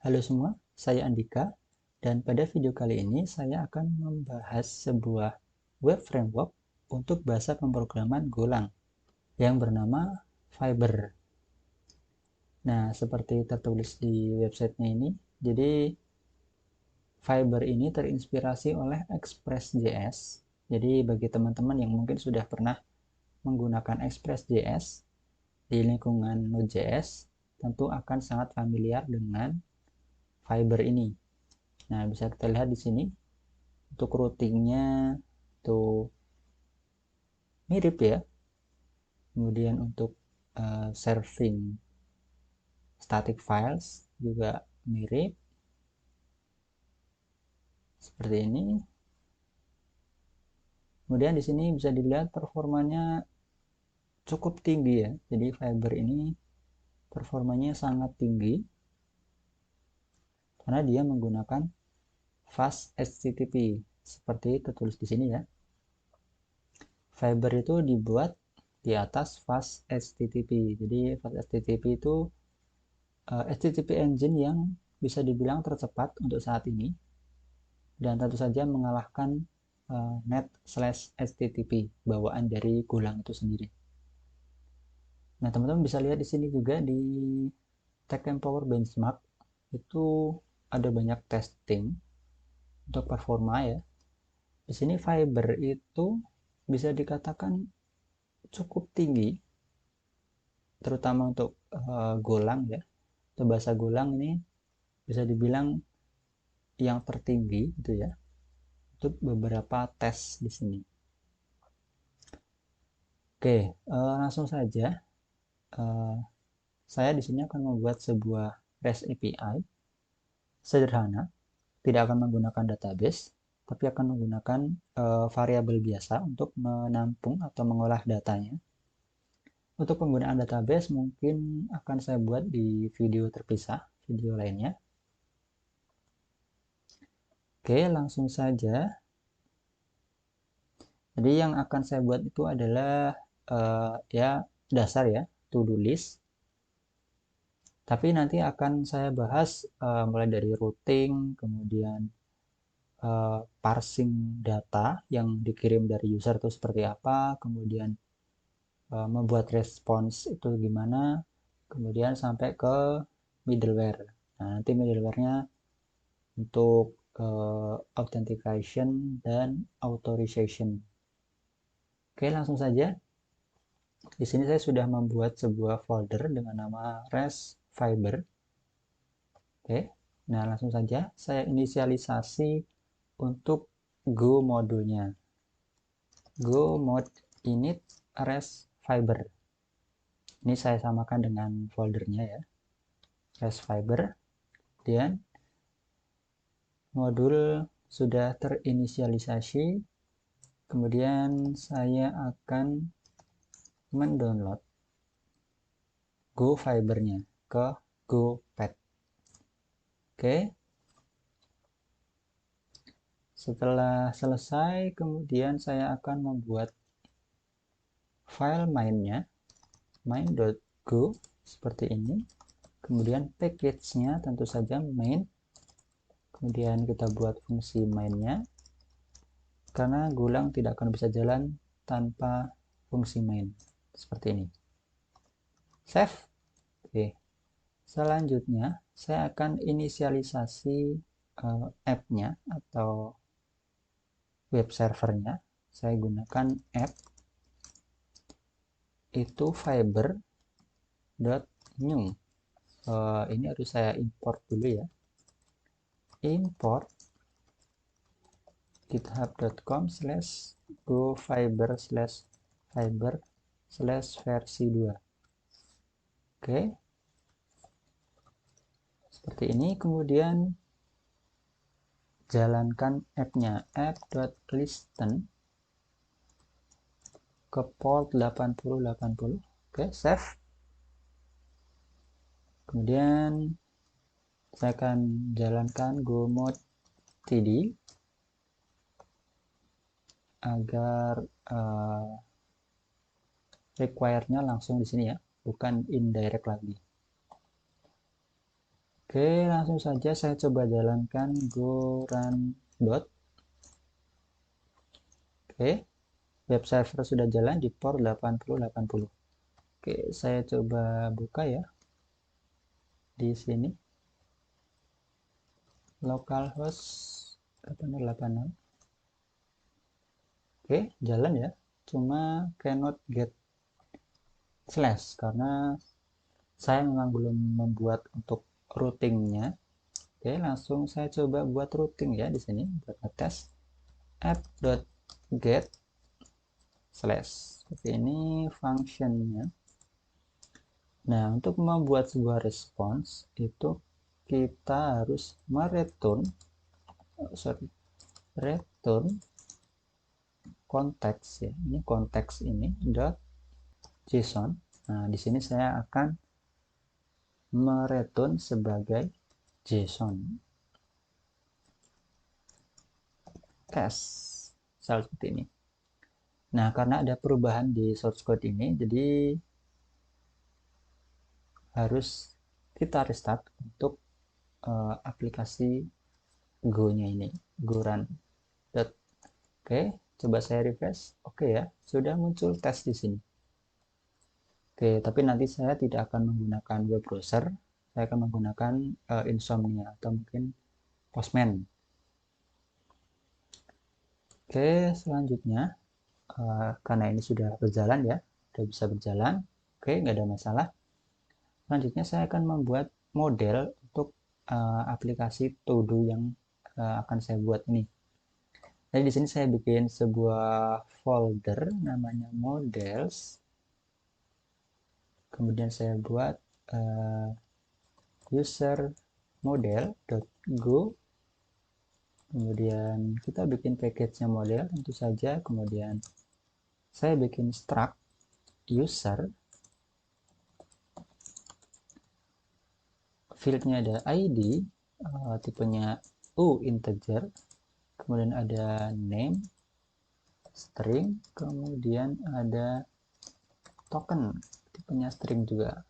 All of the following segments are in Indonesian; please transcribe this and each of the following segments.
Halo semua, saya Andika, dan pada video kali ini saya akan membahas sebuah web framework untuk bahasa pemrograman Golang yang bernama Fiber. Nah, seperti tertulis di websitenya ini, jadi Fiber ini terinspirasi oleh Express.js. Jadi bagi teman-teman yang mungkin sudah pernah menggunakan Express.js di lingkungan Node.js, tentu akan sangat familiar dengan Fiber ini. Nah, bisa kita lihat di sini untuk routingnya itu mirip ya. Kemudian untuk serving static files juga mirip seperti ini. Kemudian di sini bisa dilihat performanya cukup tinggi ya. Jadi Fiber ini performanya sangat tinggi karena dia menggunakan fast HTTP seperti tertulis di sini ya. Fiber itu dibuat di atas fast HTTP. Jadi fast HTTP itu HTTP engine yang bisa dibilang tercepat untuk saat ini dan tentu saja mengalahkan net/HTTP bawaan dari Golang itu sendiri. Nah, teman-teman bisa lihat di sini juga di TechEmpower Benchmark itu ada banyak testing untuk performa ya. Di sini Fiber itu bisa dikatakan cukup tinggi, terutama untuk Golang ya. Untuk bahasa Golang ini bisa dibilang yang tertinggi gitu ya untuk beberapa tes di sini. Oke, langsung saja saya di sini akan membuat sebuah REST API sederhana, tidak akan menggunakan database, tapi akan menggunakan variabel biasa untuk menampung atau mengolah datanya. Untuk penggunaan database mungkin akan saya buat di video terpisah, video lainnya. Oke, langsung saja. Jadi yang akan saya buat itu adalah ya dasar ya, to-do list. Tapi nanti akan saya bahas mulai dari routing, kemudian parsing data yang dikirim dari user itu seperti apa, kemudian membuat respons itu gimana, kemudian sampai ke middleware. Nah, nanti middleware-nya untuk authentication dan authorization. Oke, langsung saja. Di sini saya sudah membuat sebuah folder dengan nama REST Fiber. Oke, nah langsung saja saya inisialisasi untuk Go modulnya. Go mode init REST Fiber. Ini saya samakan dengan foldernya ya. REST Fiber. Kemudian modul sudah terinisialisasi. Kemudian saya akan mendownload Go Fibernya ke GoPad. Oke. Setelah selesai, kemudian saya akan membuat file mainnya, main.go seperti ini. Kemudian package-nya tentu saja main. Kemudian kita buat fungsi mainnya. Karena Golang tidak akan bisa jalan tanpa fungsi main. Seperti ini. Save. Oke. Selanjutnya, saya akan inisialisasi app-nya atau web servernya. Saya gunakan app itu fiber.new. Ini harus saya import dulu ya. Import github.com/gofiber/fiber/versi 2. Oke. Seperti ini, kemudian jalankan app-nya, app.listen ke port 8080. Oke, save. Kemudian saya akan jalankan go mode td agar require-nya langsung di sini ya, bukan indirect lagi. Oke, langsung saja saya coba jalankan go-run. Oke, web server sudah jalan di port 8080. Oke, saya coba buka ya di sini localhost 8080. Oke, jalan ya. Cuma cannot get slash karena saya memang belum membuat untuk routingnya. Oke, langsung saya coba buat routing ya di sini buat ngetes app.get slash. Seperti ini functionnya. Nah, untuk membuat sebuah respons itu kita harus return konteks ya. Ini konteks ini .json. Nah, di sini saya akan mereturn sebagai JSON test seperti ini. Nah, karena ada perubahan di source code ini, jadi harus kita restart untuk aplikasi Go-nya ini, GoRun. Oke, coba saya refresh. Oke ya, sudah muncul tes di sini. Oke, tapi nanti saya tidak akan menggunakan web browser, saya akan menggunakan Insomnia atau mungkin Postman. Oke, selanjutnya karena ini sudah berjalan ya, sudah bisa berjalan. Oke, nggak ada masalah. Selanjutnya saya akan membuat model untuk aplikasi to-do yang akan saya buat ini. Jadi di sini saya bikin sebuah folder namanya models. Kemudian saya buat user model.go. Kemudian kita bikin package-nya model tentu saja. Kemudian saya bikin struct user. Fieldnya ada ID, tipenya integer. Kemudian ada name, string, kemudian ada token, tipenya string juga.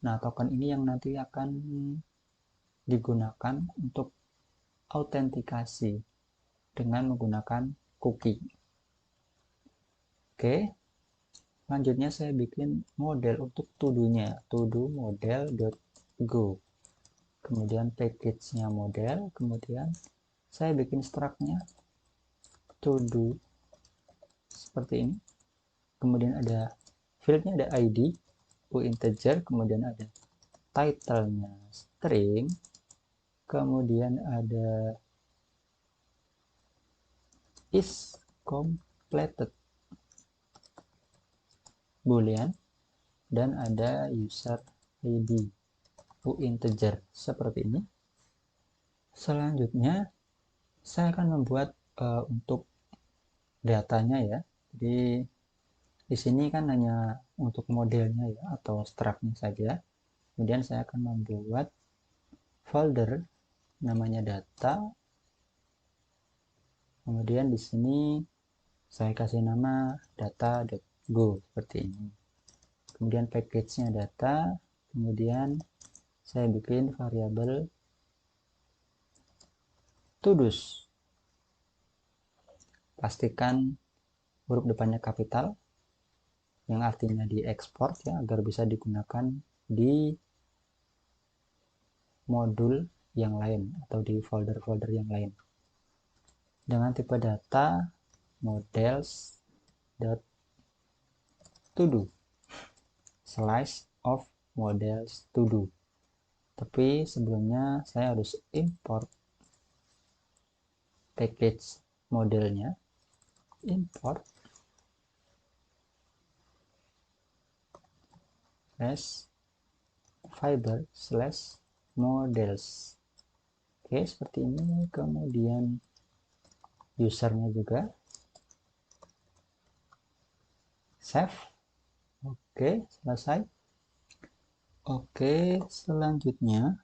Nah, token ini yang nanti akan digunakan untuk autentikasi dengan menggunakan cookie. Oke, selanjutnya saya bikin model untuk to-do-nya, to-do model.go. Kemudian package-nya model, kemudian saya bikin struct-nya to-do seperti ini. Kemudian ada field-nya ada ID, integer, kemudian ada title-nya string, kemudian ada is completed boolean, dan ada user ID integer seperti ini. Selanjutnya saya akan membuat untuk datanya ya. Jadi di sini kan hanya untuk modelnya ya atau struct-nya saja. Kemudian saya akan membuat folder namanya data. Kemudian di sini saya kasih nama data.go seperti ini. Kemudian package-nya data, kemudian saya bikin variabel todos. Pastikan huruf depannya kapital, yang artinya diekspor ya, agar bisa digunakan di modul yang lain atau di folder-folder yang lain. Dengan tipe data models.todo slice of models.todo. Tapi sebelumnya saya harus import package modelnya, import /fiber/models. Oke, seperti ini. Kemudian usernya juga save. Oke, selesai. Oke, selanjutnya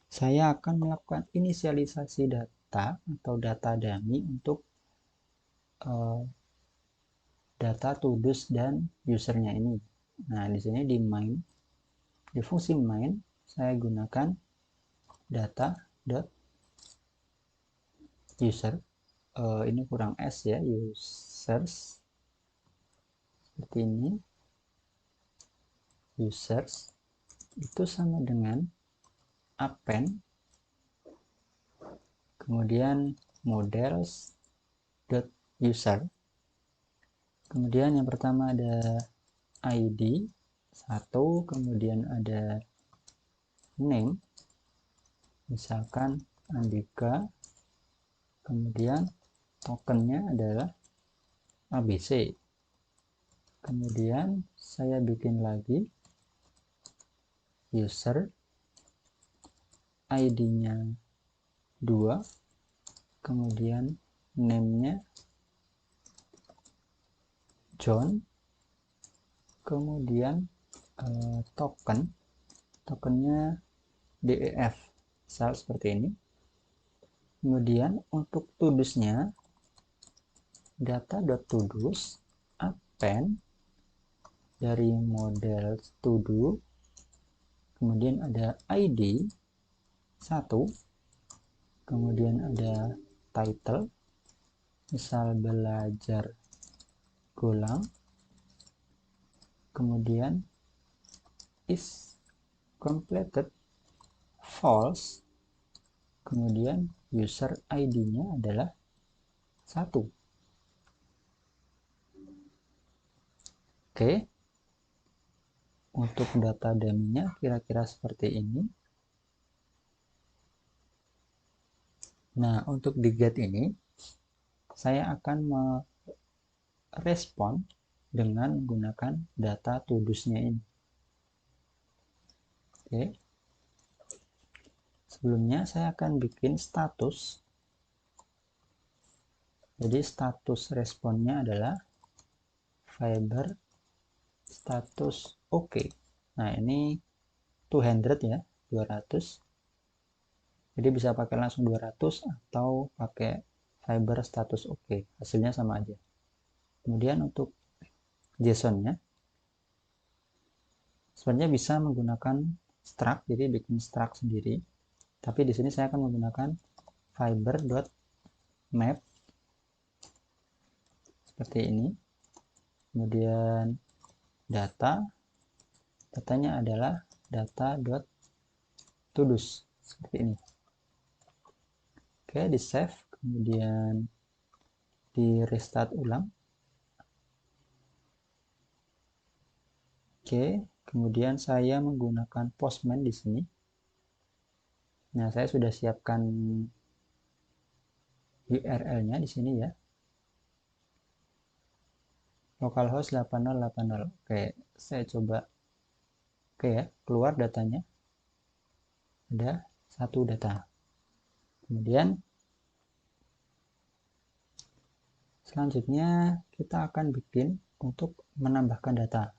saya akan melakukan inisialisasi data atau data dummy untuk data todos dan usernya ini. Nah, di sini di main, di fungsi main saya gunakan data.user, ini kurang s ya, users, seperti ini. Users itu sama dengan append, kemudian models.user. Kemudian yang pertama ada ID 1, kemudian ada name, misalkan Andika, kemudian tokennya adalah ABC. Kemudian saya bikin lagi user, ID-nya 2, kemudian name-nya John, kemudian tokennya DEF, misal seperti ini. Kemudian untuk tudusnya data.tudus append dari model todo, kemudian ada ID 1, kemudian ada title, misal belajar Golang, kemudian is completed false, kemudian user ID-nya adalah 1. Oke, untuk data dummy-nya kira-kira seperti ini. Nah, untuk di get ini saya akan merespon dengan menggunakan data tudusnya ini. Oke, sebelumnya saya akan bikin status. Jadi status responnya adalah fiber status oke. Nah, ini 200 ya, 200. Jadi bisa pakai langsung 200 atau pakai fiber status oke. Hasilnya sama aja. Kemudian untuk JSON-nya sebenarnya bisa menggunakan struct, jadi bikin struct sendiri. Tapi di sini saya akan menggunakan fiber.map seperti ini. Kemudian datanya adalah data.tudus seperti ini. Oke, di save, kemudian di restart ulang. Oke, kemudian saya menggunakan Postman di sini. Nah, saya sudah siapkan URL-nya di sini ya. Localhost 8080. Oke, saya coba. Oke ya, keluar datanya. Ada satu data. Kemudian selanjutnya kita akan bikin untuk menambahkan data.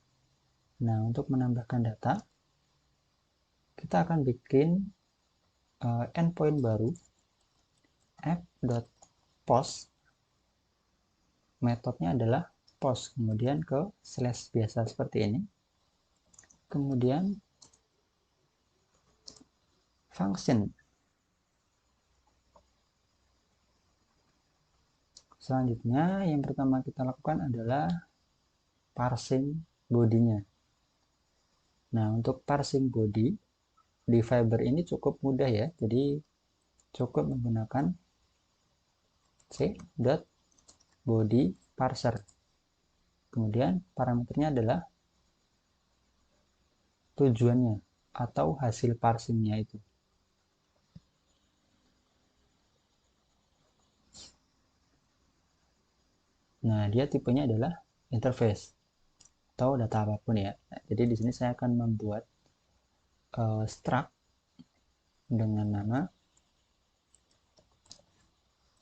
Nah, untuk menambahkan data kita akan bikin endpoint baru, app.post. Metodenya adalah post, kemudian ke slash biasa seperti ini. Kemudian function. Selanjutnya yang pertama kita lakukan adalah parsing body-nya. Nah, untuk parsing body di Fiber ini cukup mudah ya. Jadi cukup menggunakan c.body parser. Kemudian parameternya adalah tujuannya atau hasil parsingnya itu. Nah, dia tipenya adalah interface atau data apapun ya. Nah, jadi di sini saya akan membuat struct dengan nama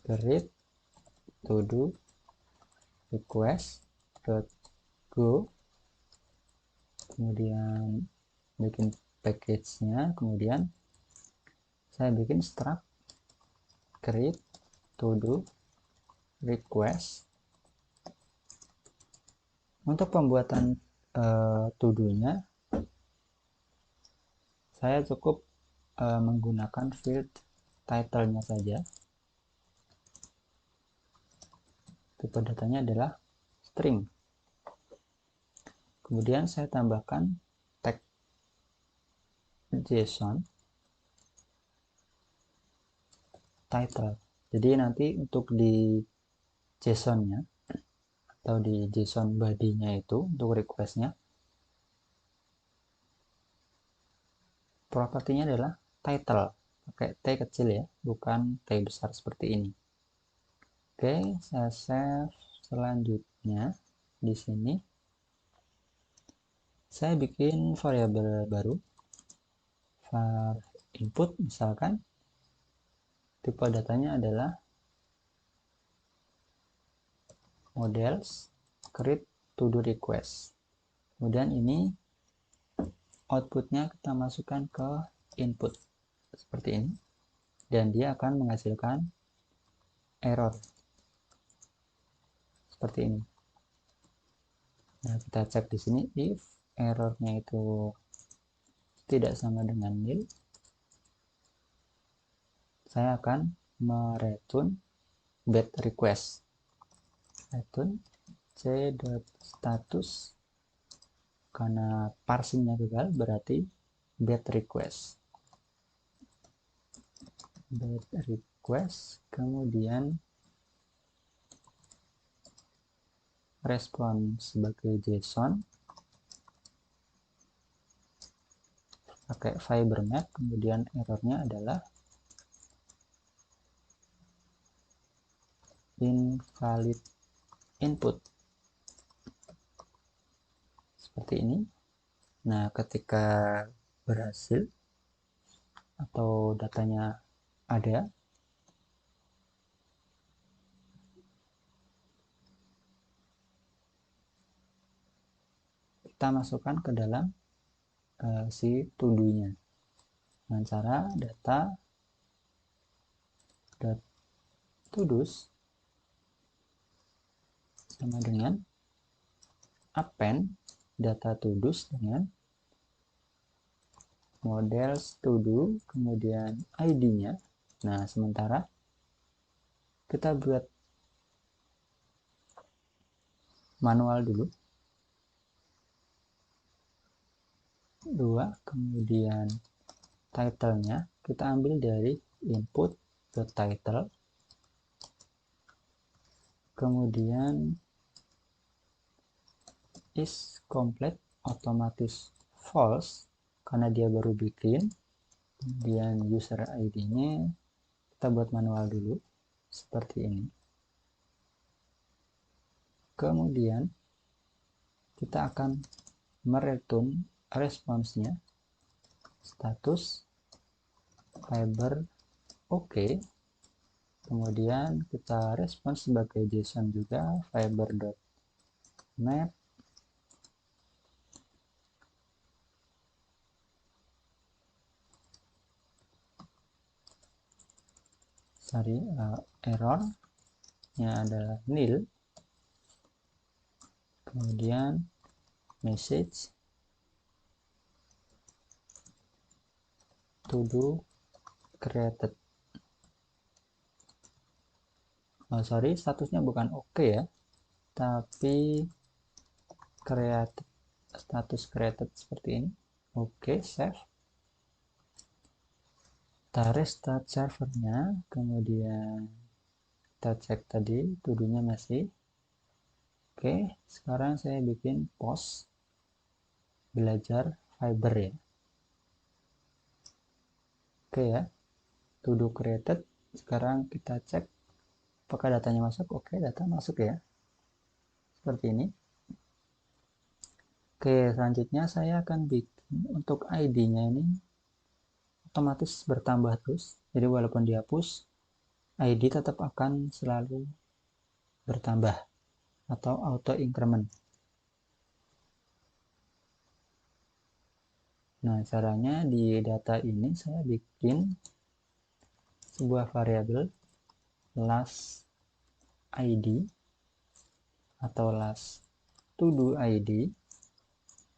create todo request.go, kemudian bikin package-nya, kemudian saya bikin struct create todo request. Untuk pembuatan to-do-nya saya cukup menggunakan field title-nya saja. Tipe datanya adalah string. Kemudian saya tambahkan tag JSON title. Jadi nanti untuk di JSON-nya atau di JSON body-nya itu untuk request-nya, propertinya adalah title, pakai T kecil ya, bukan T besar seperti ini. Oke, saya save. Selanjutnya di sini saya bikin variabel baru, var input misalkan. Tipe datanya adalah models create to do request. Kemudian ini outputnya kita masukkan ke input seperti ini, dan dia akan menghasilkan error seperti ini. Nah, kita cek di sini if errornya itu tidak sama dengan nil, saya akan mereturn bad request. Return c.status, karena parsingnya gagal berarti bad request. Bad request, kemudian respon sebagai JSON pakai fiber map, kemudian errornya adalah invalid input seperti ini. Nah, ketika berhasil atau datanya ada, kita masukkan ke dalam si to-do-nya dengan cara data todos sama dengan append data todos dengan models to-do, kemudian ID-nya. Nah, sementara kita buat manual dulu. 2, kemudian title-nya kita ambil dari input.title, kemudian is complete otomatis false karena dia baru bikin. Kemudian user ID-nya kita buat manual dulu seperti ini. Kemudian kita akan mereturn responsnya status fiber oke. Kemudian kita respons sebagai JSON juga, fiber.map, errornya adalah nil. Kemudian message to do created. Statusnya bukan oke ya, tapi created, status created seperti ini. Oke, save. Kita restart servernya, kemudian kita cek tadi to-do-nya masih. Oke, sekarang saya bikin post belajar fiber ya. Oke ya, to-do created. Sekarang kita cek apakah datanya masuk. Oke, data masuk ya, seperti ini. Oke, selanjutnya saya akan bikin untuk ID-nya ini otomatis bertambah terus. Jadi walaupun dihapus, ID tetap akan selalu bertambah atau auto increment. Nah, caranya di data ini saya bikin sebuah variabel last ID atau last to do ID.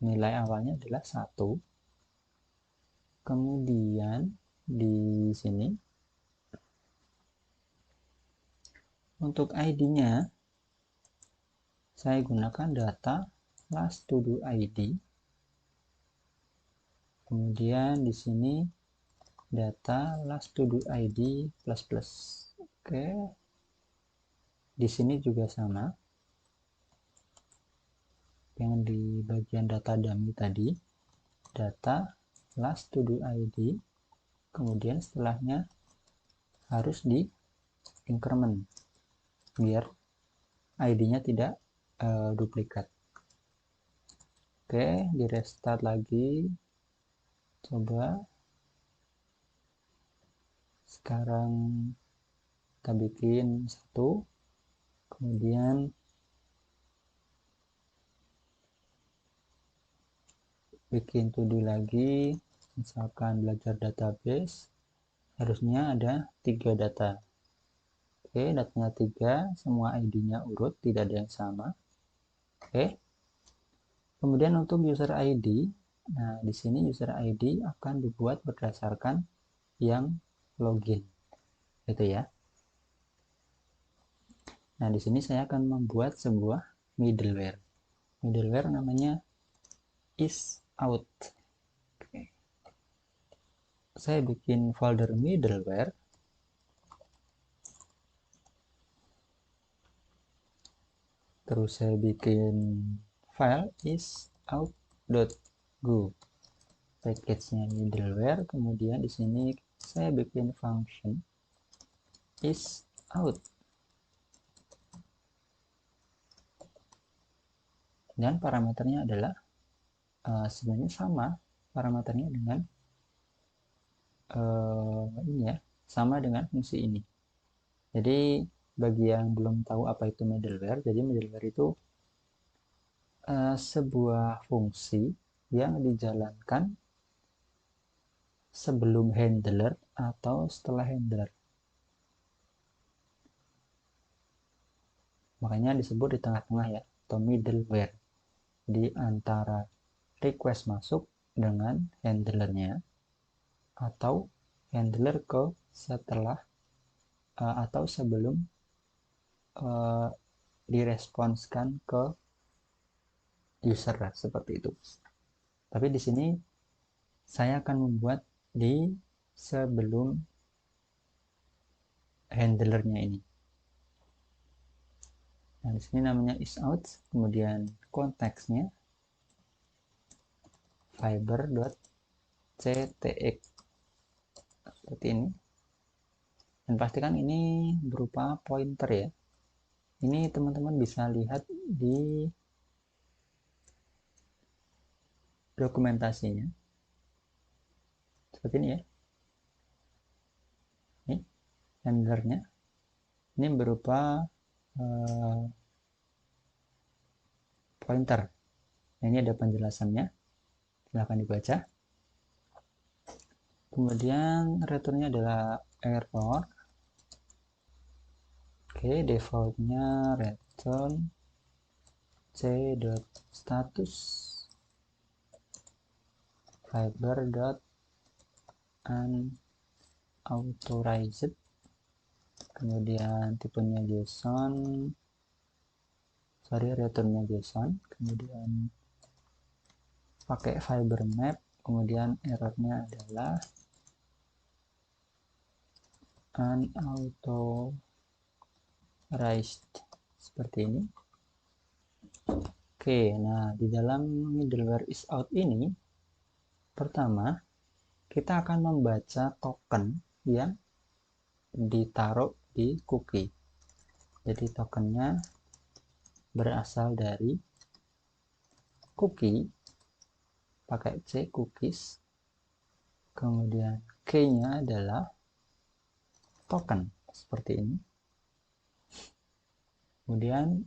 Nilai awalnya adalah 1. Kemudian di sini. Untuk ID-nya saya gunakan data last to do ID. Kemudian di sini data last to do ID plus plus. Oke. Di sini juga sama. Yang di bagian data dummy tadi, data last to do ID, kemudian setelahnya harus di increment biar ID-nya tidak duplikat. Oke, di restart lagi. Coba sekarang kita bikin satu, kemudian bikin to do lagi, misalkan belajar database, harusnya ada 3 data. Oke, datanya 3, semua ID-nya urut, tidak ada yang sama. Oke. Kemudian untuk user ID, nah di sini user ID akan dibuat berdasarkan yang login, gitu ya. Nah, di sini saya akan membuat sebuah middleware. Middleware namanya isout. Oke. Saya bikin folder middleware. Terus saya bikin file isout.go. Package-nya middleware. Kemudian di sini saya bikin function isout. Dan parameternya adalah sebenarnya sama parameternya dengan ini ya, sama dengan fungsi ini. Jadi bagi yang belum tahu apa itu middleware, jadi middleware itu sebuah fungsi yang dijalankan sebelum handler atau setelah handler. Makanya disebut di tengah-tengah ya, atau middleware, di antara request masuk dengan handlernya atau handler ke setelah atau sebelum diresponskan ke user seperti itu. Tapi di sini saya akan membuat di sebelum handlernya ini. Nah, di sini namanya isout, kemudian konteksnya fiber.ctx seperti ini. Dan pastikan ini berupa pointer ya. Ini teman-teman bisa lihat di dokumentasinya. Seperti ini ya. Ini handlernya. Ini berupa pointer. Nah, ini ada penjelasannya. Silahkan dibaca. Kemudian returnnya adalah error. Oke, defaultnya return c.status fiber.unauthorized. Kemudian tipenya JSON. Returnnya JSON. Kemudian pakai fiber map. Kemudian errornya adalah unauthorized seperti ini. Oke, nah di dalam middleware isout ini pertama kita akan membaca token yang ditaruh di cookie. Jadi tokennya berasal dari cookie, pakai C cookies. Kemudian key-nya adalah token seperti ini. Kemudian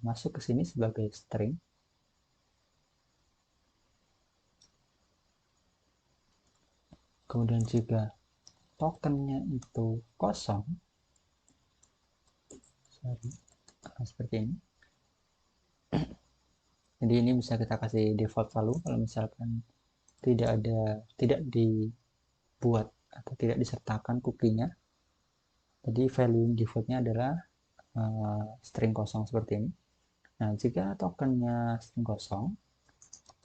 masuk ke sini sebagai string. Kemudian jika tokennya itu kosong, seperti ini. Jadi ini bisa kita kasih default value kalau misalkan tidak dibuat atau tidak disertakan cookie-nya. Jadi value defaultnya adalah string kosong seperti ini. Nah, jika tokennya string kosong,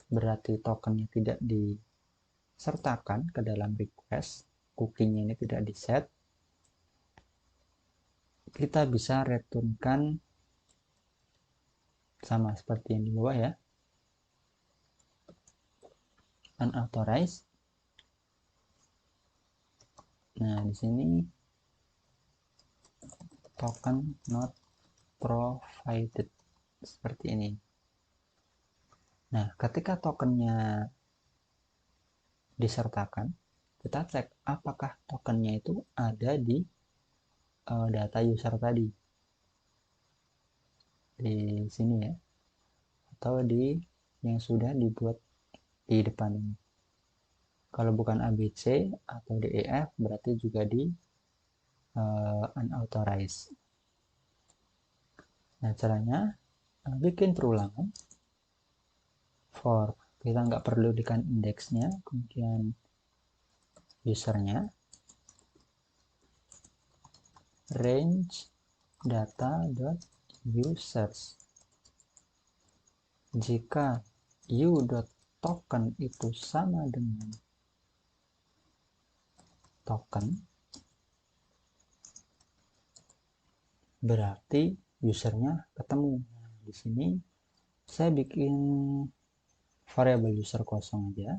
berarti tokennya tidak disertakan ke dalam request, cookie-nya ini tidak di-set. Kita bisa returnkan sama seperti yang di bawah ya, unauthorized. Nah, di sini token not provided seperti ini. Nah, ketika tokennya disertakan, kita cek apakah tokennya itu ada di data user tadi di sini ya, atau di yang sudah dibuat di depan ini. Kalau bukan ABC atau DEF berarti juga di unauthorized. Nah, caranya bikin perulangan for, kita nggak perlu dikan indeksnya, kemudian usernya, range data.users. Jika u.token itu sama dengan token, berarti usernya ketemu. Nah, di sini saya bikin variabel user kosong aja,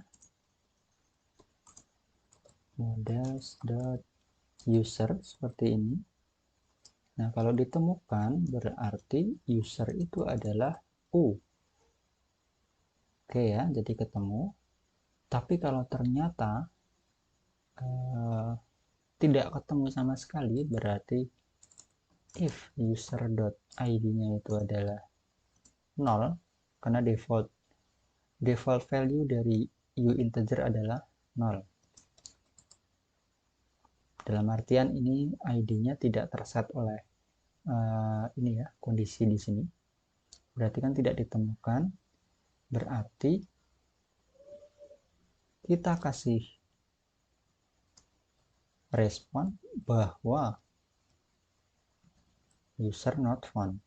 models.user seperti ini. Nah, kalau ditemukan berarti user itu adalah U. Oke ya, jadi ketemu. Tapi kalau ternyata tidak ketemu sama sekali, berarti if user.id-nya itu adalah 0, karena default value dari u integer adalah 0. Dalam artian ini id-nya tidak terset oleh ini ya, kondisi di sini. Berarti kan tidak ditemukan. Berarti kita kasih respon bahwa user not found.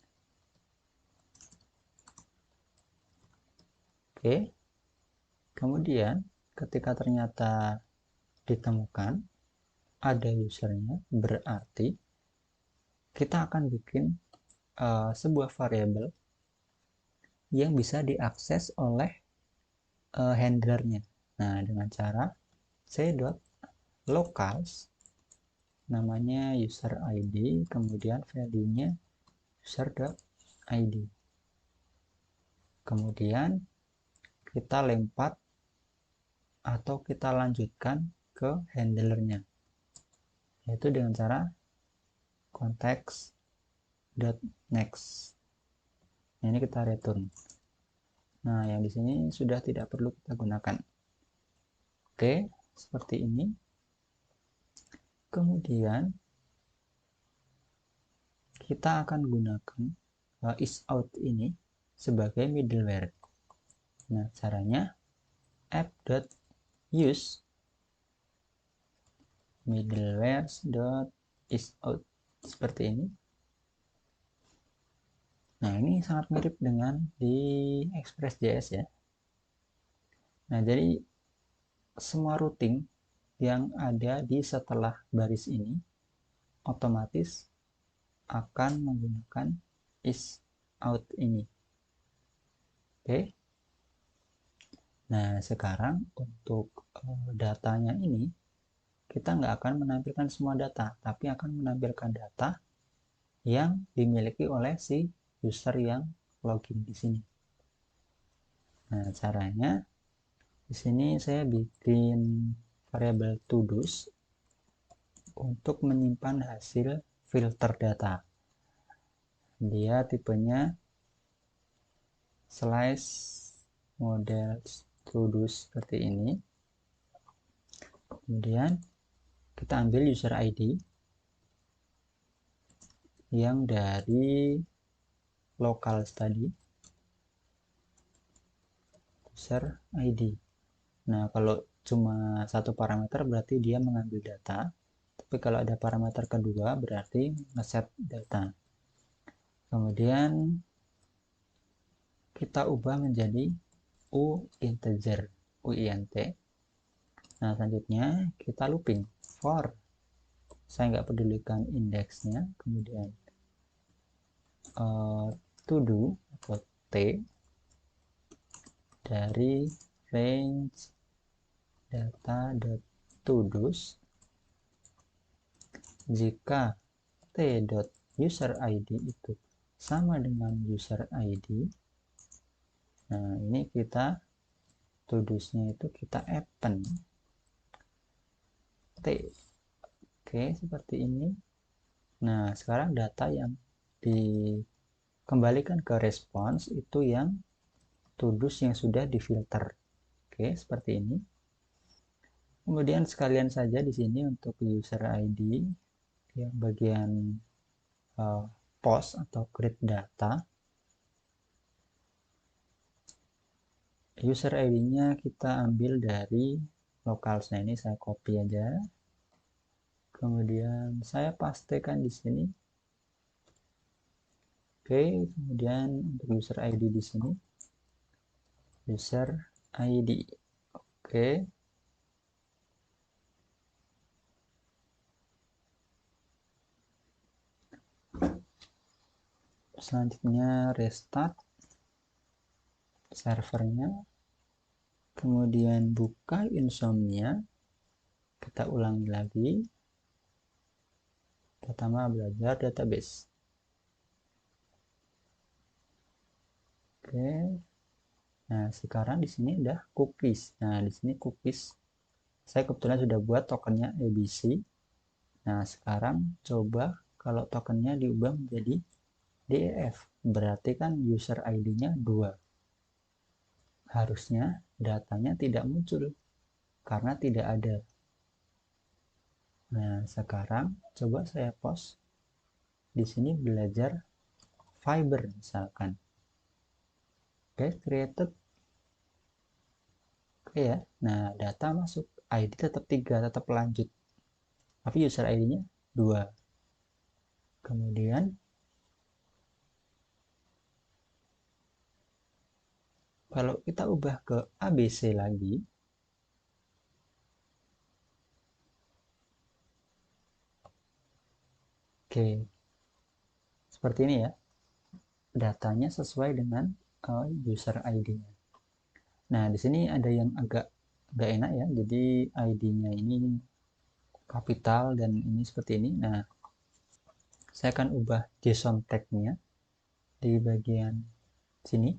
Oke. Kemudian ketika ternyata ditemukan ada usernya, berarti kita akan bikin sebuah variabel yang bisa diakses oleh handlernya. Nah, dengan cara c.locals, namanya user ID, kemudian value-nya user.id. Kemudian kita lempar atau kita lanjutkan ke handlernya, yaitu dengan cara context.next. Nah, ini kita return. Nah, yang di sini sudah tidak perlu kita gunakan. Oke, seperti ini. Kemudian kita akan gunakan isout ini sebagai middleware. Nah, caranya app.use middleware.isout seperti ini. Nah, ini sangat mirip dengan di Express.js ya. Nah, jadi semua routing yang ada di setelah baris ini otomatis akan menggunakan isout ini. Oke. Nah, sekarang untuk datanya ini kita nggak akan menampilkan semua data, tapi akan menampilkan data yang dimiliki oleh si user yang login di sini. Nah, caranya di sini saya bikin variabel todos untuk menyimpan hasil filter data. Dia tipenya slice model todos seperti ini. Kemudian kita ambil user ID yang dari locals tadi, user ID. Nah, kalau cuma satu parameter berarti dia mengambil data, tapi kalau ada parameter kedua berarti ngeset data. Kemudian kita ubah menjadi integer, uint. Nah, selanjutnya kita looping for, saya nggak pedulikan indeksnya, kemudian to do atau t dari range data.todos jika t.userid itu sama dengan user ID. Nah, ini kita todosnya itu kita append t. Oke, seperti ini. Nah, sekarang data yang dikembalikan ke response itu yang todos yang sudah difilter. Oke, seperti ini. Kemudian sekalian saja di sini untuk user ID yang bagian post atau create data, user ID-nya kita ambil dari locals. Nah, ini saya copy aja. Kemudian saya pastekan di sini. Oke, kemudian untuk user ID di sini user ID. Oke. Selanjutnya restart servernya. Kemudian buka Insomnia. Kita ulangi lagi. Pertama belajar database. Oke. Nah, sekarang di sini ada cookies. Nah, di sini cookies saya kebetulan sudah buat tokennya ABC. Nah, sekarang coba kalau tokennya diubah menjadi DEF. Berarti kan user ID-nya 2. Harusnya datanya tidak muncul karena tidak ada. Nah, sekarang coba saya post. Di sini belajar fiber misalkan. Oke, created. Oke ya. Nah, data masuk. ID tetap 3, tetap lanjut. Tapi user ID-nya 2. Kemudian kalau kita ubah ke ABC lagi, oke, seperti ini ya, datanya sesuai dengan user ID-nya. Nah, di sini ada yang agak enak ya, jadi ID-nya ini kapital dan ini seperti ini. Nah, saya akan ubah JSON tag-nya di bagian sini,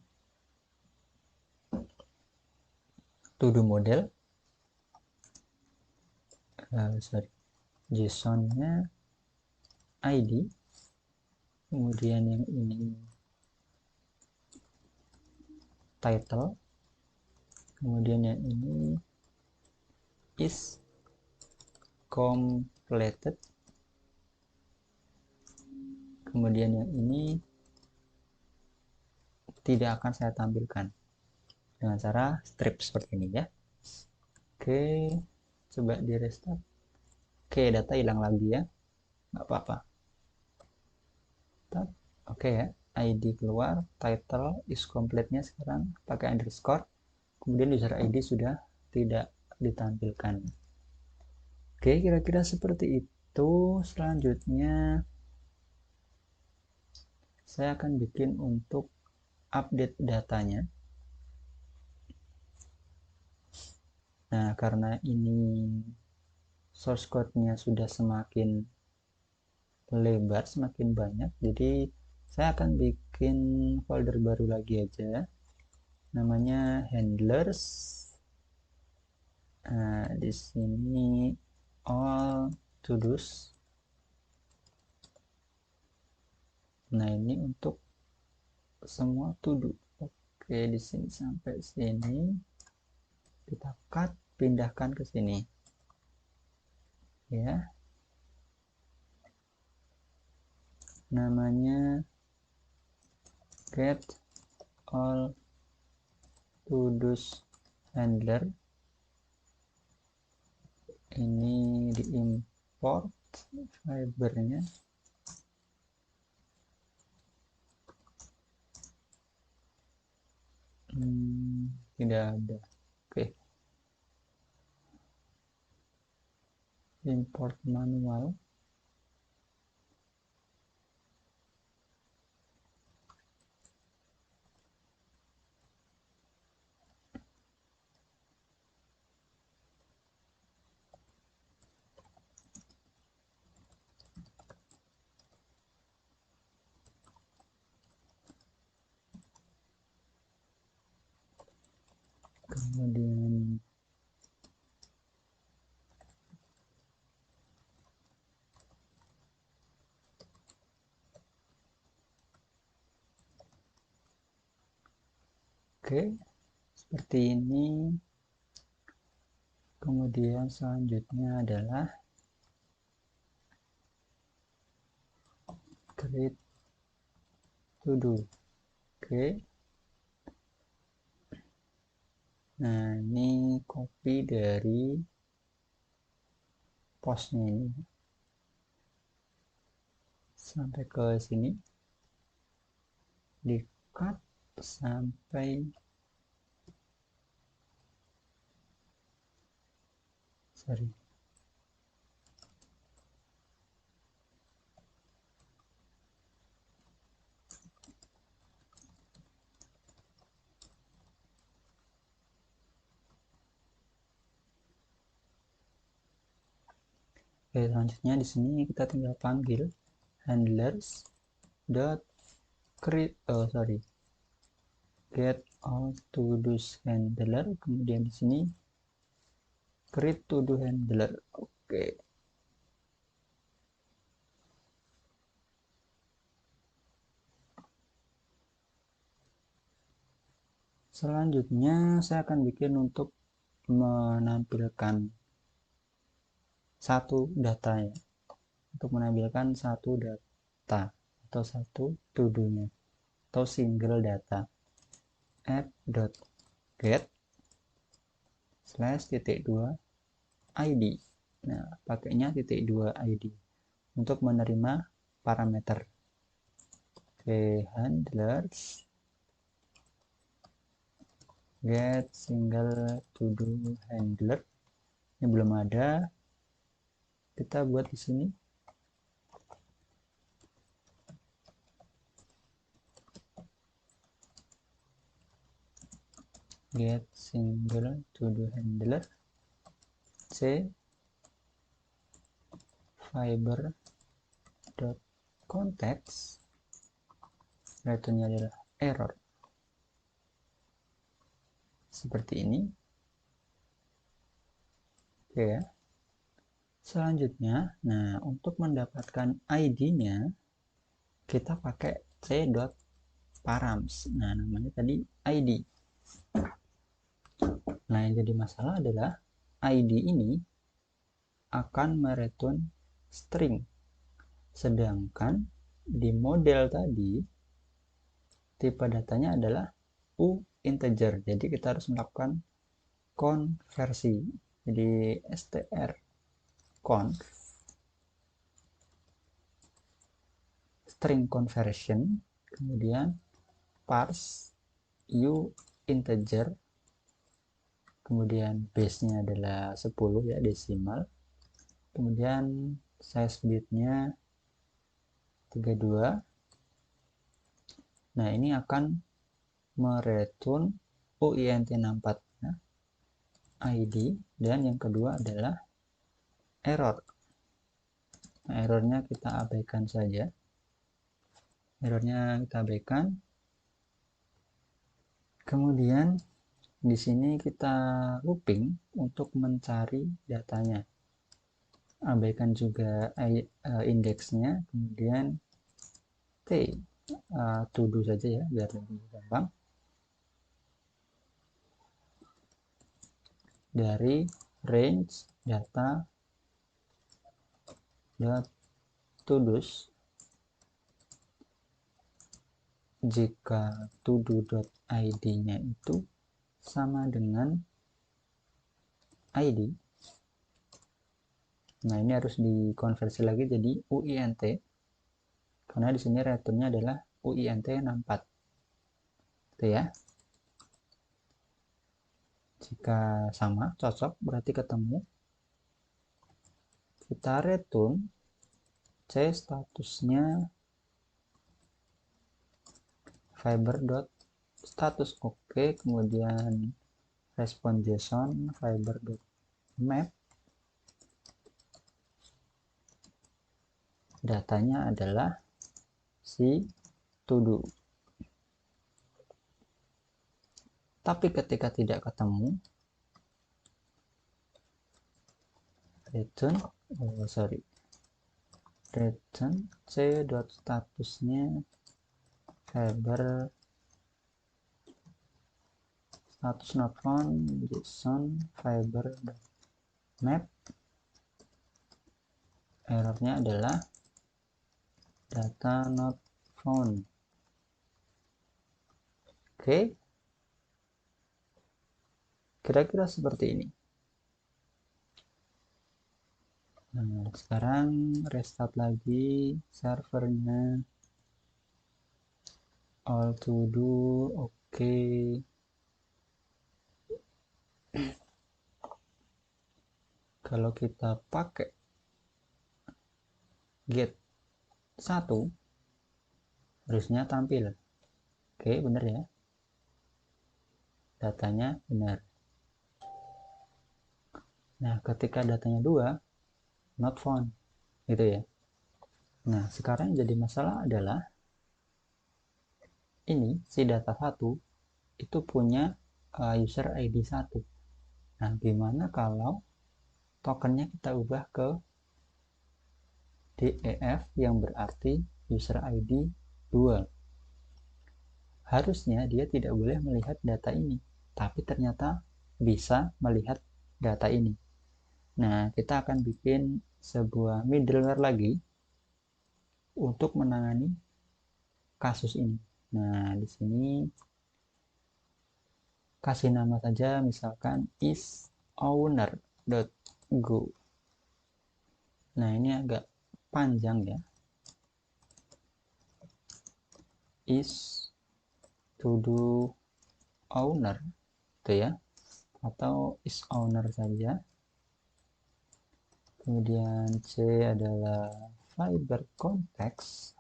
to do model, JSON-nya ID, kemudian yang ini title, kemudian yang ini is completed, kemudian yang ini tidak akan saya tampilkan dengan cara strip seperti ini ya. Oke, coba di restart. Oke, data hilang lagi ya, nggak apa-apa. Oke ya, ID keluar, title is complete-nya sekarang pakai underscore, kemudian user ID sudah tidak ditampilkan. Oke, kira-kira seperti itu. Selanjutnya saya akan bikin untuk update datanya. Nah, karena ini source code-nya sudah semakin lebar, semakin banyak, jadi saya akan bikin folder baru lagi aja, namanya handlers. Nah, di sini all to-dos. Nah, ini untuk semua to-do. Oke, di sini sampai sini kita cut, pindahkan ke sini ya, namanya get all to-dos handler. ini diimport fibernya. Tidak ada. Oke, import manual. Kemudian oke, seperti ini. Kemudian selanjutnya adalah create to do. Oke, nah ini copy dari postnya ini sampai ke sini, di cut sampai sorry Oke, selanjutnya di sini kita tinggal panggil handlers dot create get all to do's handler, kemudian di sini create to do handler. Oke, selanjutnya saya akan bikin untuk menampilkan satu data ya, untuk menampilkan satu data atau satu to do-nya atau single data. app.get /titik 2 id. Nah, pakainya titik 2 id untuk menerima parameter. Oke, handlers get single to do handler. Ini belum ada, kita buat di sini. Get single to do handler c fiber dot context, returnnya adalah error seperti ini. Oke ya, selanjutnya nah untuk mendapatkan ID-nya kita pakai c.params. Nah, namanya tadi ID. Nah, yang jadi masalah adalah ID ini akan mereturn string, sedangkan di model tadi tipe datanya adalah U integer. Jadi kita harus melakukan konversi. Jadi str conv string conversion, kemudian parse U integer, kemudian base-nya adalah 10 ya, desimal, kemudian size bitnya 32. Nah, ini akan mereturn UINT64 ya, ID, dan yang kedua adalah error. Nah, errornya kita abaikan saja. Kemudian di sini kita looping untuk mencari datanya. Abaikan juga indeksnya, kemudian to do saja ya biar lebih gampang. Dari range data dot to do's, jika todo.id-nya itu sama dengan ID, Nah, ini harus dikonversi lagi jadi UINT karena di sini returnnya adalah UINT 64. Itu ya. Jika sama, cocok, berarti ketemu. Kita return C statusnya fiber.status oke, kemudian respon JSON fiber.map. Datanya adalah si to-do. Tapi ketika tidak ketemu, return c.statusnya fiber status not found JSON fiber.map. Errornya adalah data not found. Oke, kira-kira seperti ini. Nah, sekarang restart lagi servernya. All to do oke. Kalau kita pakai get 1 harusnya tampil. Oke, benar ya. Datanya benar. Nah, ketika datanya 2 not found gitu ya. Nah, sekarang yang jadi masalah adalah ini si data 1 itu punya user ID 1. Nah, gimana kalau tokennya kita ubah ke DEF yang berarti user ID 2? Harusnya dia tidak boleh melihat data ini, tapi ternyata bisa melihat data ini. Nah, kita akan bikin sebuah middleware lagi untuk menangani kasus ini. Nah, di sini kasih nama saja misalkan isowner.go. Nah, ini agak panjang ya. Is to do owner itu ya, atau is owner saja. Kemudian C adalah fiber context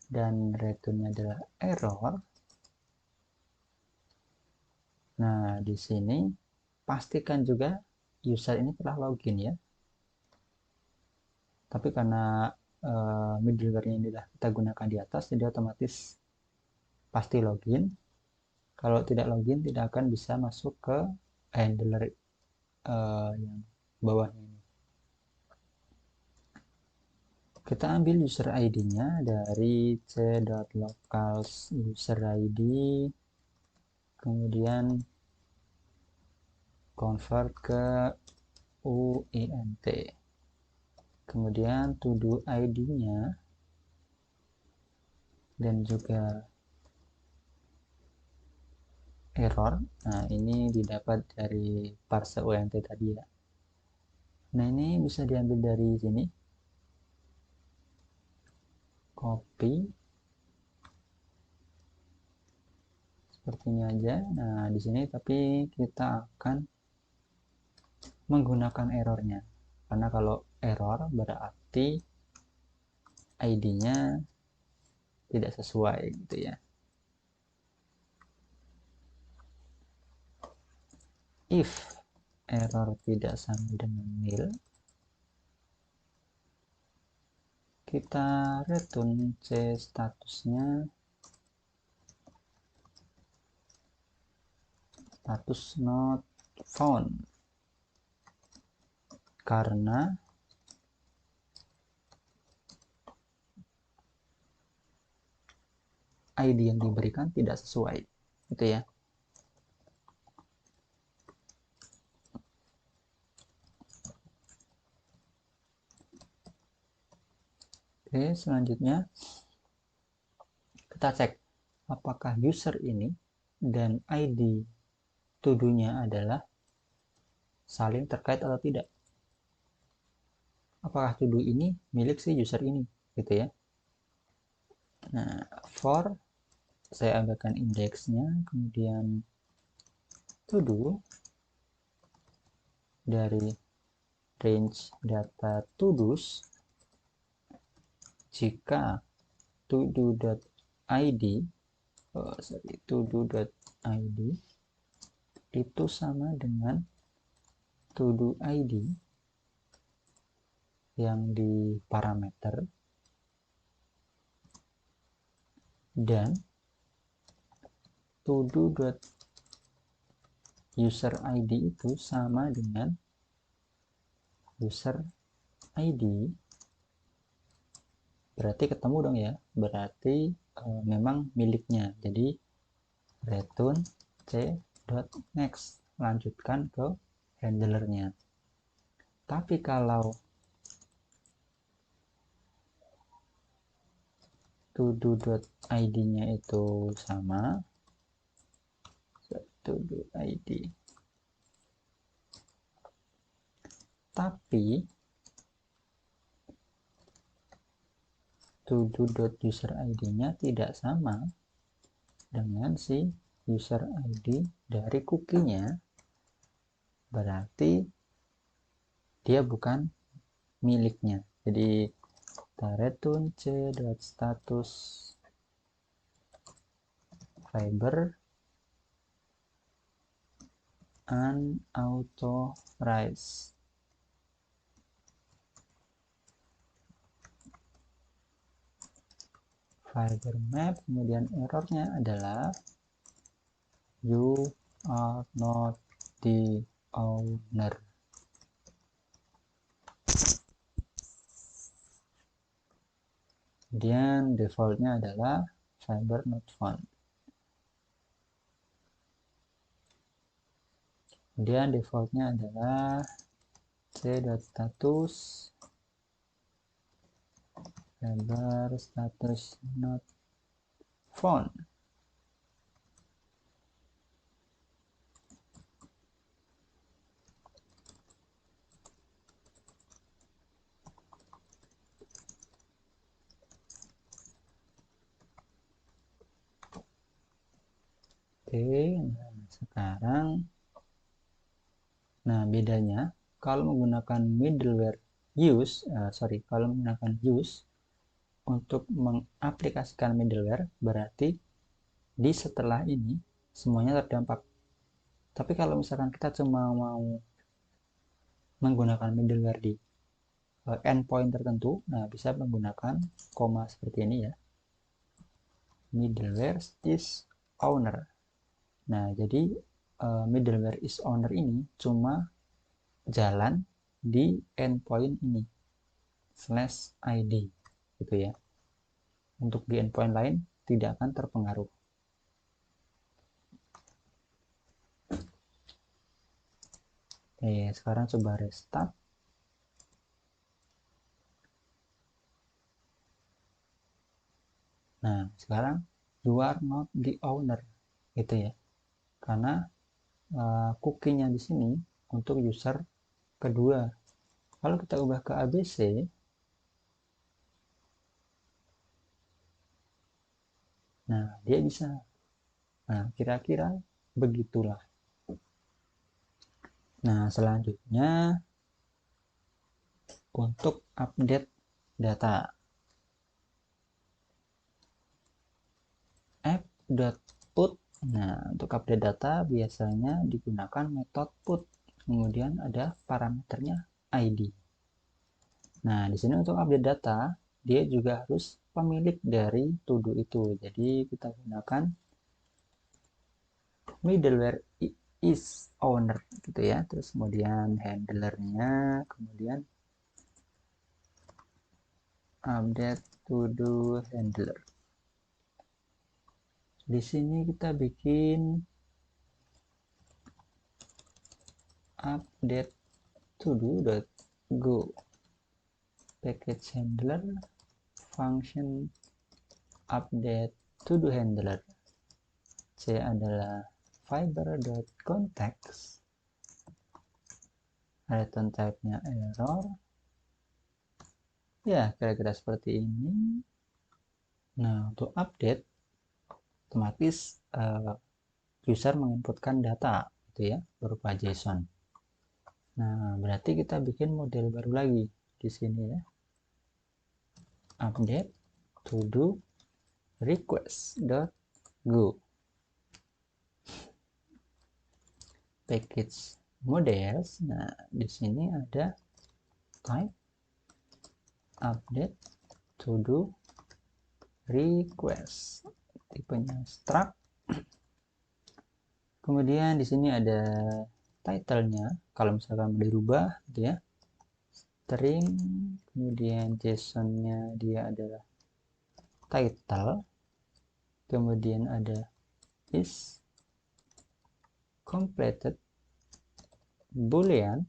dan returnnya adalah error. Nah, di sini pastikan juga user ini telah login ya. Tapi karena middleware-nya ini sudah kita gunakan di atas, jadi otomatis pasti login. Kalau tidak login, tidak akan bisa masuk ke handler yang bawahnya ini. Kita ambil user ID-nya dari c.locals user ID, kemudian convert ke UINT, kemudian to do ID-nya dan juga error. Nah, ini didapat dari parse UINT tadi ya. Nah, ini bisa diambil dari sini, copy seperti ini aja. Nah, di sini tapi kita akan menggunakan errornya, karena kalau error berarti ID-nya tidak sesuai gitu ya. If error tidak sama dengan nil, kita return C statusnya status not found, karena ID yang diberikan tidak sesuai gitu ya. Oke, selanjutnya kita cek apakah user ini dan ID to do-nya adalah saling terkait atau tidak. apakah to do ini milik si user ini gitu ya. Nah, for saya ambilkan indeksnya, kemudian to do dari range data to do's jika to do.id to do.id itu sama dengan to do id yang di parameter dan to do.user id itu sama dengan user id, berarti ketemu dong ya, berarti memang miliknya. Jadi return c.next, lanjutkan ke handlernya. Tapi kalau to do.id nya itu sama to do id, tapi to do.user id nya tidak sama dengan si user id dari cookie-nya, berarti dia bukan miliknya. Jadi kita return c.status fiber unauthorized. Fiber map, kemudian errornya adalah you are not the owner. Kemudian defaultnya adalah fiber not found. Kemudian defaultnya adalah c.status fiber status not found. Oke, nah sekarang, nah bedanya kalau menggunakan middleware kalau menggunakan use untuk mengaplikasikan middleware, berarti di setelah ini semuanya terdampak. Tapi kalau misalkan kita cuma mau menggunakan middleware di endpoint tertentu, nah bisa menggunakan koma seperti ini ya, middleware is owner. Nah, jadi middleware is owner ini cuma jalan di endpoint ini /id gitu ya. Untuk di endpoint lain tidak akan terpengaruh. Oke, sekarang coba restart. Nah, sekarang you are not the owner gitu ya. Karena cookie-nya di sini untuk user kedua. Kalau kita ubah ke ABC, nah dia bisa. Nah, kira-kira begitulah. Nah, selanjutnya untuk update data. App.put. Nah, untuk update data biasanya digunakan metode put. Kemudian ada parameternya ID. Nah, di sini untuk update data, dia juga harus pemilik dari to do itu. Jadi kita gunakan middleware is owner gitu ya. Terus kemudian handlernya, kemudian update to do handler. Di sini kita bikin update to do.go package handler function update to do handler. C adalah fiber.context, return type-nya error, Ya, kira-kira seperti ini. Nah, untuk update, otomatis user menginputkan data, gitu ya, berupa JSON. Nah, berarti kita bikin model baru lagi di sini ya. Update to do request.go. Package models. Nah, di sini ada type update to do request. Tipenya struct. Kemudian di sini ada title-nya. Kalau misalkan mau dirubah, gitu ya. String, kemudian JSON-nya dia adalah title, kemudian ada is completed boolean,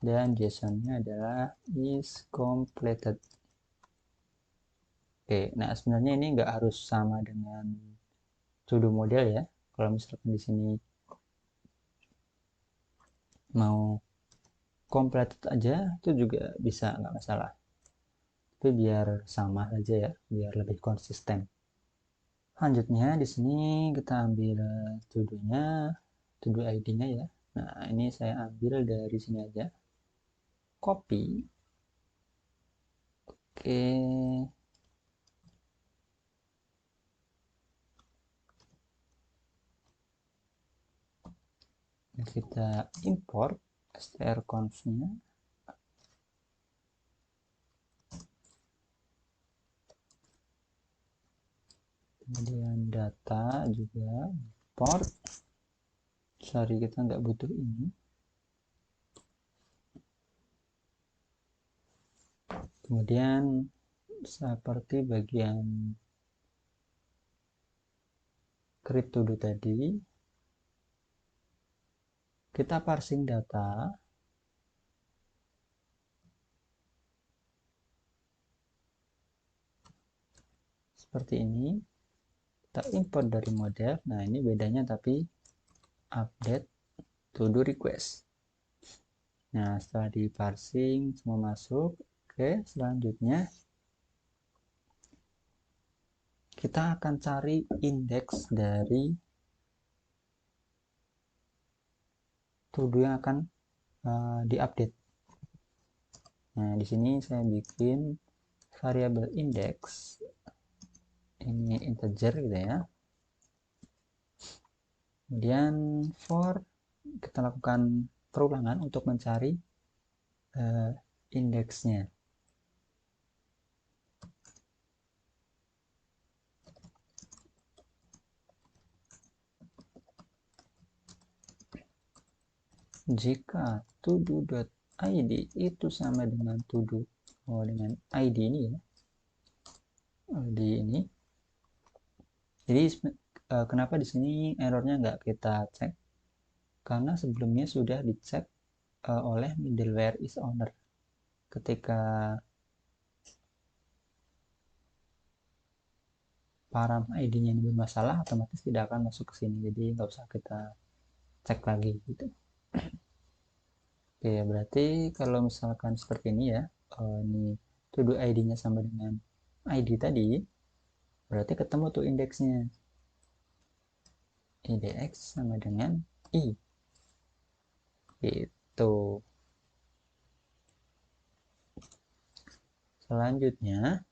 dan JSON-nya adalah is completed. Oke, nah sebenarnya ini nggak harus sama dengan to-do model ya. Kalau misalkan di sini mau completed aja itu juga bisa, nggak masalah. Tapi biar sama aja ya, biar lebih konsisten. Lanjutnya di sini kita ambil to-do-nya, to-do ID-nya ya. Nah, ini saya ambil dari sini aja. Copy. Oke. Kita import strconf-nya. Kemudian data juga import. Sorry, kita nggak butuh ini. Kemudian seperti bagian create to do tadi, kita parsing data. Seperti ini. Kita import dari model. Nah, ini bedanya tapi update to do request. Nah, setelah di parsing semua masuk. Oke, selanjutnya kita akan cari indeks dari to do yang akan diupdate. Nah, di sini saya bikin variabel index, ini integer gitu ya. Kemudian for, kita lakukan perulangan untuk mencari indeksnya. Jika todo.id itu sama dengan todo dengan id ini ya, id ini. Jadi kenapa di sini errornya nggak kita cek? Karena sebelumnya sudah dicek oleh middleware is owner. Ketika param ID-nya ini bermasalah, otomatis tidak akan masuk ke sini. Jadi nggak usah kita cek lagi gitu. Oke, berarti kalau misalkan seperti ini ya, ini to do ID-nya sama dengan ID tadi, berarti ketemu tuh indeksnya. IDX sama dengan I. Itu. Selanjutnya,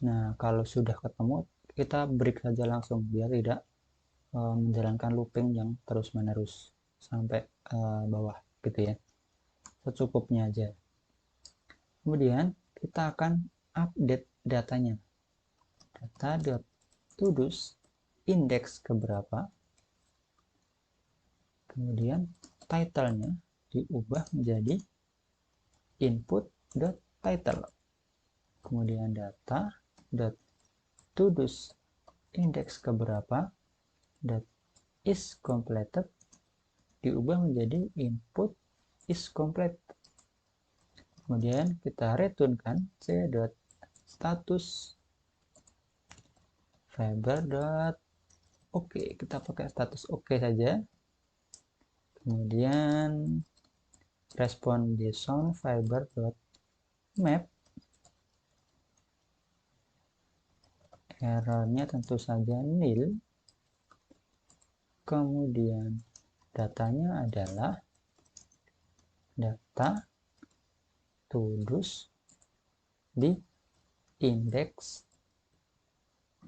nah kalau sudah ketemu, kita break saja langsung biar tidak menjalankan looping yang terus-menerus sampai bawah gitu ya. Secukupnya aja. Kemudian kita akan update datanya. Data.todos indeks keberapa, kemudian title-nya diubah menjadi input.title, kemudian data.todos indeks keberapa is completed diubah menjadi input is complete. Kemudian kita returnkan c.status fiber. Oke, kita pakai status oke saja. Kemudian respon JSON fiber.map, errornya tentu saja nil. Kemudian datanya adalah data to-dos di indeks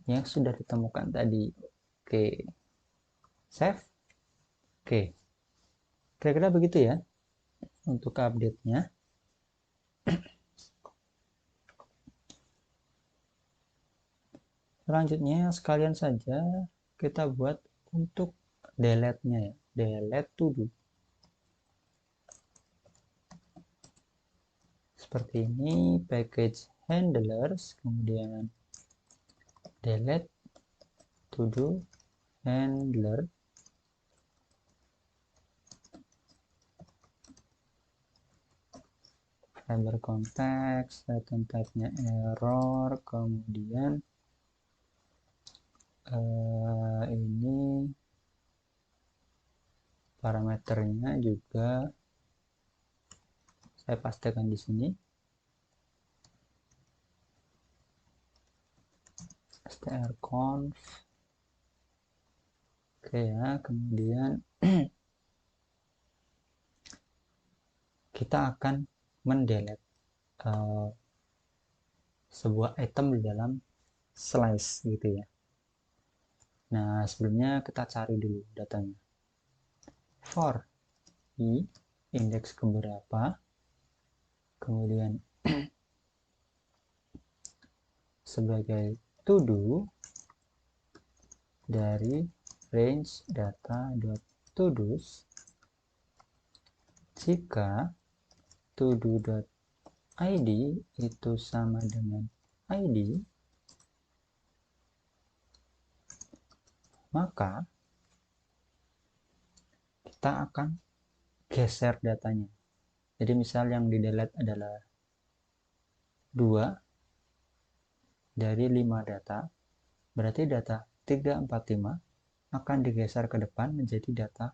yang sudah ditemukan tadi. Oke, save. Oke, kira-kira begitu ya untuk update-nya. Selanjutnya sekalian saja kita buat untuk delete-nya ya, delete to do. Seperti ini, package handlers, kemudian delete to do handler, fiber context, return type-nya error, kemudian ini parameternya juga saya pastikan di sini, strconf. Oke ya, kemudian kita akan mendelete sebuah item di dalam slice gitu ya. Nah, sebelumnya kita cari dulu datanya. For i indeks keberapa, kemudian sebagai to do dari range data.todos jika todo.id itu sama dengan id, maka kita akan geser datanya. Jadi misal yang di delete adalah 2 dari 5 data, berarti data 345 akan digeser ke depan menjadi data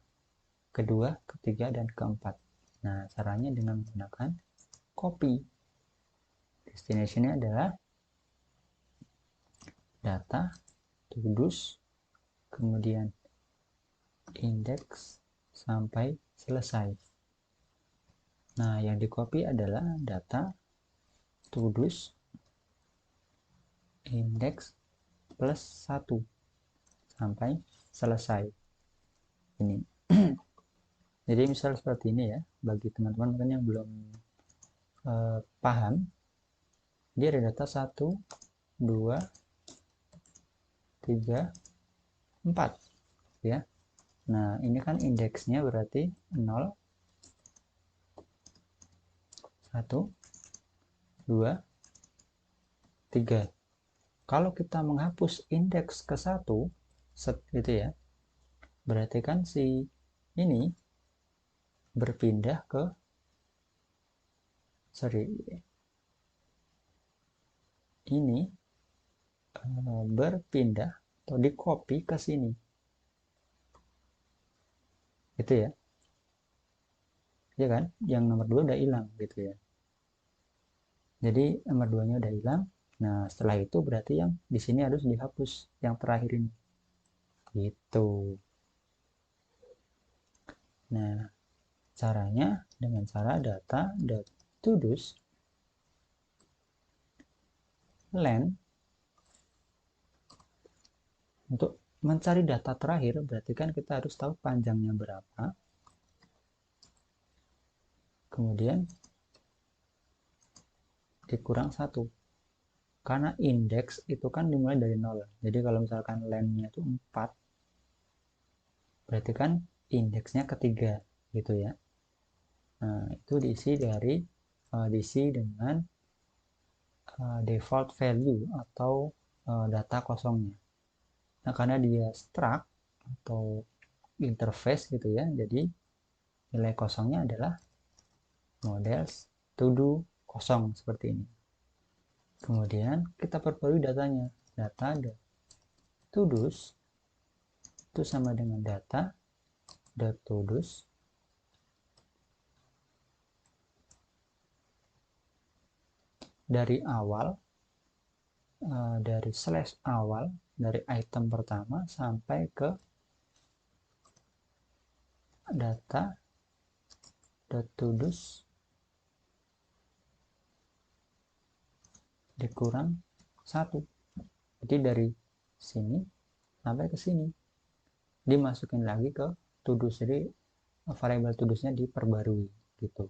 kedua, ketiga, dan keempat. Nah, caranya dengan menggunakan copy. Destination-nya adalah data todos, kemudian indeks sampai selesai. Nah, yang di copy adalah data todos indeks plus 1 sampai selesai. Ini. Jadi misal seperti ini ya, bagi teman-teman mungkin yang belum paham, dia ada data 1, 2, 3, 4 ya. Nah, ini kan indeksnya berarti 0, 1, 2, 3. Kalau kita menghapus indeks ke 1, gitu ya, berarti kan si ini berpindah ke, ini berpindah atau di copy ke sini. Gitu ya. Ya kan? Yang nomor 2 udah hilang gitu ya. Jadi nomor 2-nya udah hilang. Nah, setelah itu berarti yang di sini harus dihapus yang terakhir ini. Gitu. Nah, caranya dengan cara data.todos len untuk mencari data terakhir, berarti kan kita harus tahu panjangnya berapa. Kemudian dikurang 1. Karena indeks itu kan dimulai dari 0. Jadi kalau misalkan len-nya itu 4, berarti kan indeksnya ketiga gitu ya. Nah, itu diisi dengan default value atau data kosongnya. Nah, karena dia struct atau interface gitu ya, jadi nilai kosongnya adalah models to do kosong seperti ini. Kemudian kita perbarui datanya. Data todos itu sama dengan data todos dari awal, dari slash awal, dari item pertama sampai ke data.todos dikurang 1. Jadi dari sini sampai ke sini dimasukin lagi ke todos, jadi variabel todosnya diperbarui gitu.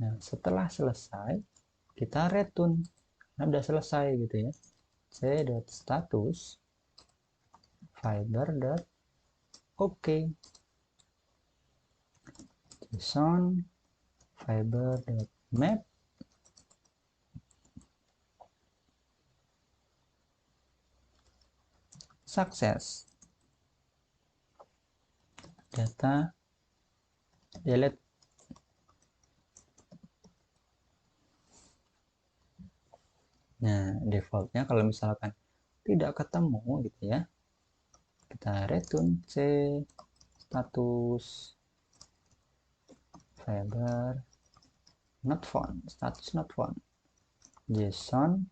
Nah, setelah selesai kita return. Nah, udah selesai gitu ya. c.status fiber.ok json fiber.map sukses, data delete. Nah, defaultnya kalau misalkan tidak ketemu gitu ya, kita return c status fiber not found, status not found, json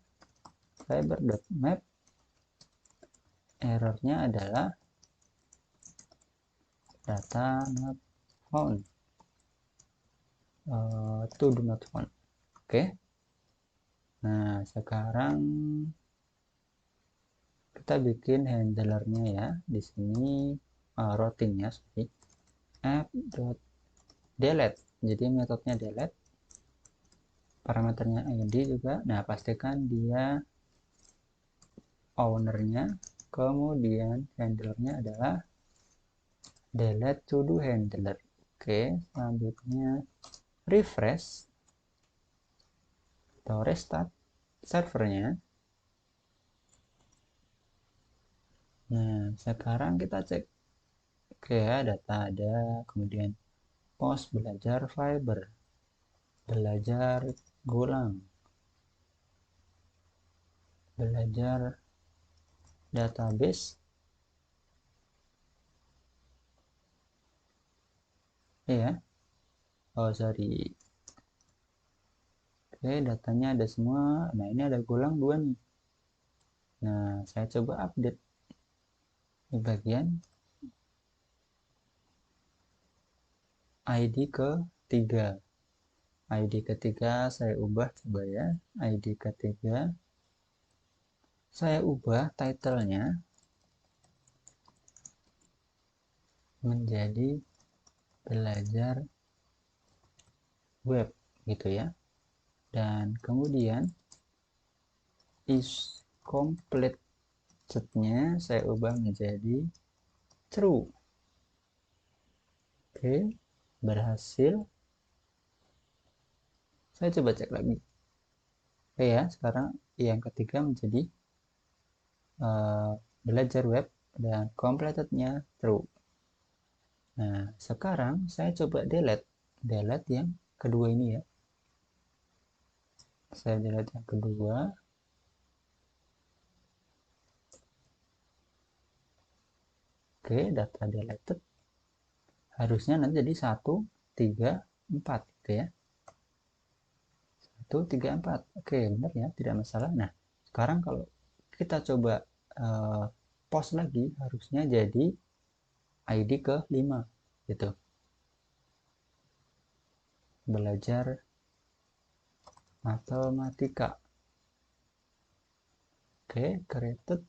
fiber.map, errornya adalah data not found, to do not found. Oke. Nah, sekarang kita bikin handlernya ya. Di sini routingnya sorry, app.delete. Jadi metodenya delete. Parameternya id juga. Nah, pastikan dia ownernya. Kemudian handlernya adalah delete to do handler. Oke, selanjutnya refresh atau restart servernya. Nah, sekarang kita cek. Oke ya, data ada, kemudian post belajar fiber, belajar Golang, belajar database, ya, oh sorry, oke datanya ada semua. Nah, ini ada Golang 2 nih. Nah, saya coba update di bagian ID ketiga. ID ketiga saya ubah coba ya. ID ketiga saya ubah title-nya menjadi belajar web gitu ya. Dan kemudian is complete setnya saya ubah menjadi true. Oke, berhasil. Saya coba cek lagi. Oke ya, sekarang yang ketiga menjadi belajar web dan completednya true. Nah, sekarang saya coba delete yang kedua ini ya. Saya delete yang kedua. Oke, data deleted harusnya nanti jadi 1, 3, 4 gitu ya. 1, 3, 4. Oke, benar ya, tidak masalah. Nah, sekarang kalau kita coba post lagi, harusnya jadi ID ke 5 gitu. Belajar matematika. Oke, created.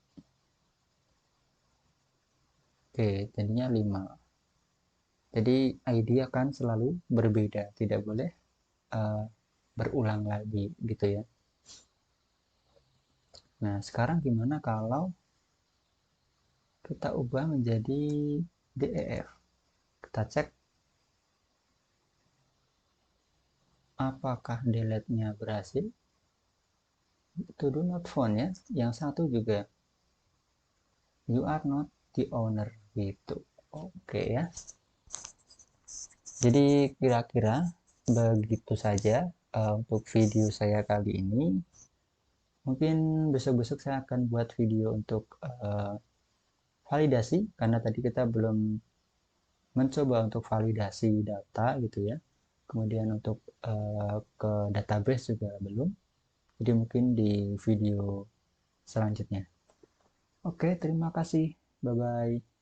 Oke, jadinya 5. Jadi ID akan selalu berbeda, tidak boleh berulang lagi gitu ya. Nah, sekarang gimana kalau kita ubah menjadi DEF? Kita cek apakah delete-nya berhasil. To do not found ya. Yang satu juga you are not the owner gitu. Oke ya. Jadi kira-kira begitu saja untuk video saya kali ini. Mungkin besok-besok saya akan buat video untuk validasi, karena tadi kita belum mencoba untuk validasi data gitu ya. kemudian untuk ke database juga belum. Jadi mungkin di video selanjutnya. Oke, terima kasih. Bye-bye.